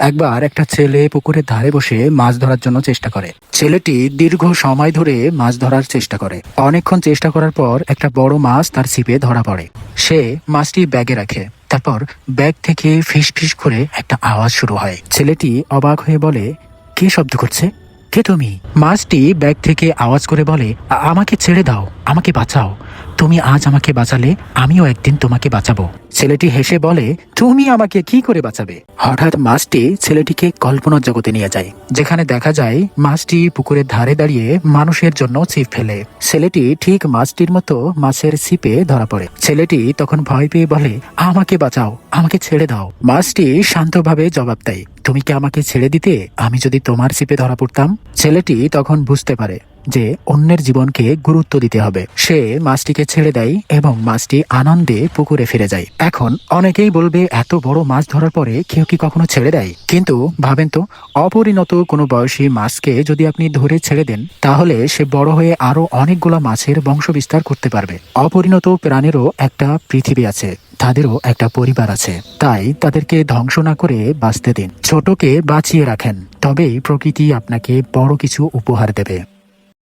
একবার একটা ছেলে পুকুরের ধারে বসে মাছ ধরার জন্য চেষ্টা করে। ছেলেটি দীর্ঘ সময় ধরে মাছ ধরার চেষ্টা করে। অনেকক্ষণ চেষ্টা করার পর একটা বড় মাছ তার ছিপে ধরা পড়ে। সে মাছটি ব্যাগে রাখে। তারপর ব্যাগ থেকে ফিস ফিস করে একটা আওয়াজ শুরু হয়। ছেলেটি অবাক হয়ে বলে, কে শব্দ করছে? কে তুমি? মাছটি ব্যাগ থেকে আওয়াজ করে বলে, আমাকে ছেড়ে দাও, আমাকে বাঁচাও। তুমি আজ আমাকে বাঁচালে আমিও একদিন তোমাকে বাঁচাবো। ছেলেটি হেসে বলে, তুমি আমাকে কি করে বাঁচাবে? হঠাৎ মাছটি ছেলেটিকে কল্পনার জগতে নিয়ে যায়, যেখানে দেখা যায় মাছটি পুকুরের ধারে দাঁড়িয়ে মানুষের জন্য ছিপ ফেলে। ছেলেটি ঠিক মাছটির মতো মাছের ছিপে ধরা পড়ে। ছেলেটি তখন ভয় পেয়ে বলে, আমাকে বাঁচাও, আমাকে ছেড়ে দাও। মাছটি শান্তভাবে জবাব দেয়, তুমি কি আমাকে ছেড়ে দিতে আমি যদি তোমার ছিপে ধরা পড়তাম? ছেলেটি তখন বুঝতে পারে যে অন্যের জীবনকে গুরুত্ব দিতে হবে। সে মাছটিকে ছেড়ে দেয় এবং মাছটি আনন্দে পুকুরে ফিরে যায়। এখন অনেকেই বলবে, এত বড় মাছ ধরার পরে কেউ কি কখনো ছেড়ে দেয়? কিন্তু ভাবেন তো, অপরিণত কোনো বয়সী মাছকে যদি আপনি ধরে ছেড়ে দেন, তাহলে সে বড় হয়ে আরো অনেকগুলো মাছের বংশ বিস্তার করতে পারবে। অপরিণত প্রাণীরও একটা পৃথিবী আছে, তাদেরও একটা পরিবার আছে। তাই তাদেরকে ধ্বংস না করে বাঁচতে দিন। ছোটকে বাঁচিয়ে রাখেন, তবেই প্রকৃতি আপনাকে বড় কিছু উপহার দেবে।